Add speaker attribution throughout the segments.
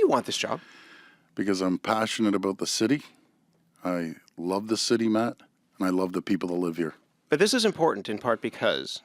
Speaker 1: you want this job?
Speaker 2: Because I'm passionate about the city. I love the city, Matt, and I love the people that live here.
Speaker 1: But this is important in part because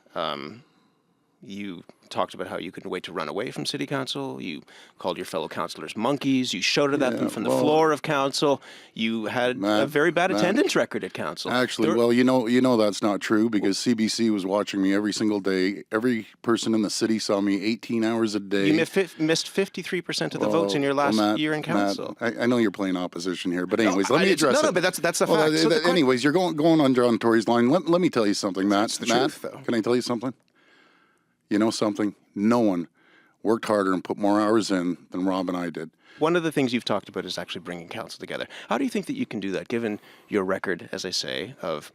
Speaker 1: you talked about how you couldn't wait to run away from city council. You called your fellow councillors monkeys. You shouted at them from the floor of council. You had a very bad attendance record at council.
Speaker 2: Actually, you know that's not true because CBC was watching me every single day. Every person in the city saw me 18 hours a day.
Speaker 1: You missed 53% of the votes in your last year in council.
Speaker 2: Matt, I know you're playing opposition here, but anyways, let me address it.
Speaker 1: No, but that's the fact.
Speaker 2: Anyways, you're going on John Tory's line. Let me tell you something, Matt.
Speaker 1: It's the truth, though.
Speaker 2: Can I tell you something? You know something? No one worked harder and put more hours in than Rob and I did.
Speaker 1: One of the things you've talked about is actually bringing council together. How do you think that you can do that, given your record, as I say, of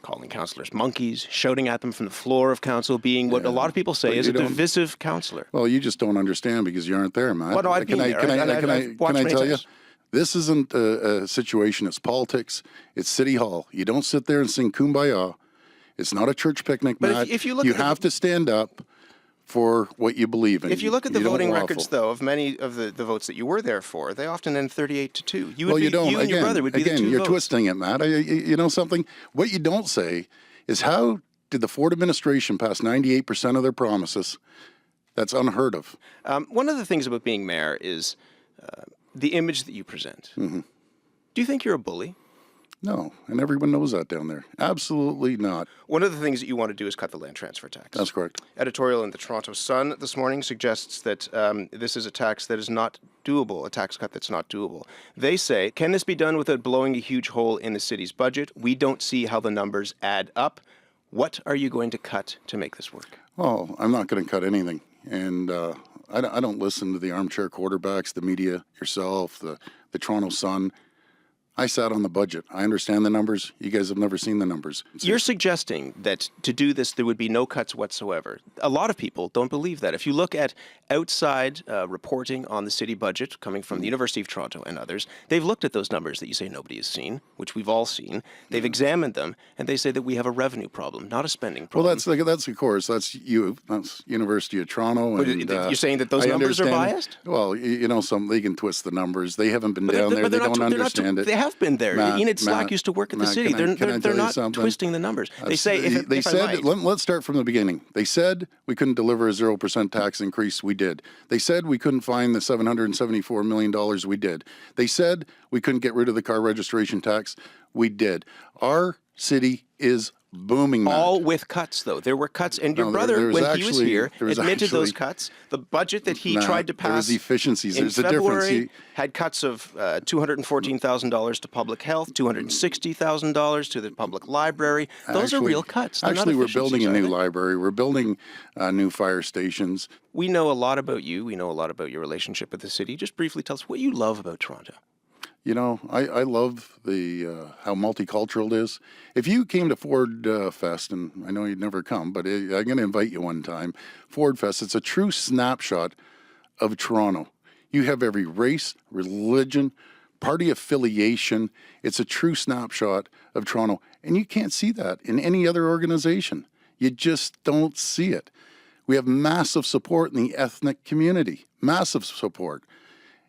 Speaker 1: calling councillors monkeys, shouting at them from the floor of council, being what a lot of people say is a divisive councillor?
Speaker 2: Well, you just don't understand because you aren't there, Matt.
Speaker 1: Well, no, I've been there.
Speaker 2: Can I tell you? This isn't a situation. It's politics. It's City Hall. You don't sit there and sing Kumbaya. It's not a church picnic, Matt.
Speaker 1: If you look
Speaker 2: you have to stand up for what you believe in.
Speaker 1: If you look at the voting records, though, of many of the votes that you were there for, they often end 38-2. You and your brother would be the two votes.
Speaker 2: You're twisting it, Matt. You know something? What you don't say is how did the Ford administration pass 98% of their promises? That's unheard of.
Speaker 1: One of the things about being mayor is the image that you present. Mm-hmm. Do you think you're a bully?
Speaker 2: No, and everyone knows that down there. Absolutely not.
Speaker 1: One of the things that you want to do is cut the land transfer tax.
Speaker 2: That's correct.
Speaker 1: Editorial in the Toronto Sun this morning suggests that this is a tax that is not doable, a tax cut that's not doable. They say, can this be done without blowing a huge hole in the city's budget? We don't see how the numbers add up. What are you going to cut to make this work?
Speaker 2: Well, I'm not going to cut anything. And I don't listen to the armchair quarterbacks, the media, yourself, the Toronto Sun. I sat on the budget. I understand the numbers. You guys have never seen the numbers.
Speaker 1: You're suggesting that to do this, there would be no cuts whatsoever. A lot of people don't believe that. If you look at outside reporting on the city budget coming from the University of Toronto and others, they've looked at those numbers that you say nobody has seen, which we've all seen. They've examined them, and they say that we have a revenue problem, not a spending problem.
Speaker 2: Well, that's of course, that's University of Toronto.
Speaker 1: But
Speaker 2: and,
Speaker 1: you're saying that those numbers are biased?
Speaker 2: Well, they can twist the numbers. They haven't been down there. They don't understand it.
Speaker 1: They have been there. Enid Slack used to work at the city. They're not twisting the numbers. They say,
Speaker 2: let's start from the beginning. They said we couldn't deliver a 0% tax increase. We did. They said we couldn't find the $774 million. We did. They said we couldn't get rid of the car registration tax. We did. Our city is booming.
Speaker 1: All with cuts, though. There were cuts, and your brother, when he was here, admitted those cuts. The budget that he tried to pass
Speaker 2: there was efficiencies.
Speaker 1: in
Speaker 2: There's
Speaker 1: February
Speaker 2: a difference.
Speaker 1: had cuts of $214,000 to public health, $260,000 to the public library. Those are real cuts.
Speaker 2: Actually, we're building a new library. We're building new fire stations.
Speaker 1: We know a lot about you. We know a lot about your relationship with the city. Just briefly tell us what you love about Toronto.
Speaker 2: You know, I love the how multicultural it is. If you came to Ford Fest, and I know you'd never come, but I'm going to invite you one time, Ford Fest, it's a true snapshot of Toronto. You have every race, religion, party affiliation. It's a true snapshot of Toronto. And you can't see that in any other organization. You just don't see it. We have massive support in the ethnic community, massive support.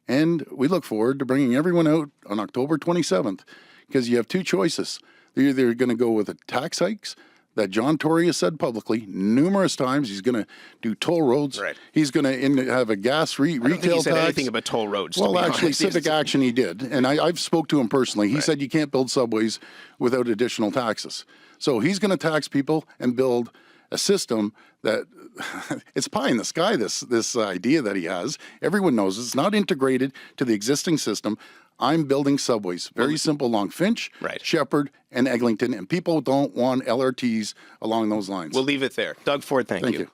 Speaker 2: And we look forward to bringing everyone out on October 27th because you have two choices. They're either going to go with the tax hikes that John Tory has said publicly numerous times. He's going to do toll roads.
Speaker 1: Right.
Speaker 2: He's going to have a gas retail tax. I don't think he said anything
Speaker 1: about toll roads.
Speaker 2: Well, actually, Civic Action he did. And I've spoke to him personally. He said you can't build subways without additional taxes. So he's going to tax people and build a system that it's pie in the sky, this idea that he has. Everyone knows it's not integrated to the existing system. I'm building subways, very simple, along Finch, Shepherd, and Eglinton, and people don't want LRTs along those lines.
Speaker 1: We'll leave it there. Doug Ford, thank you.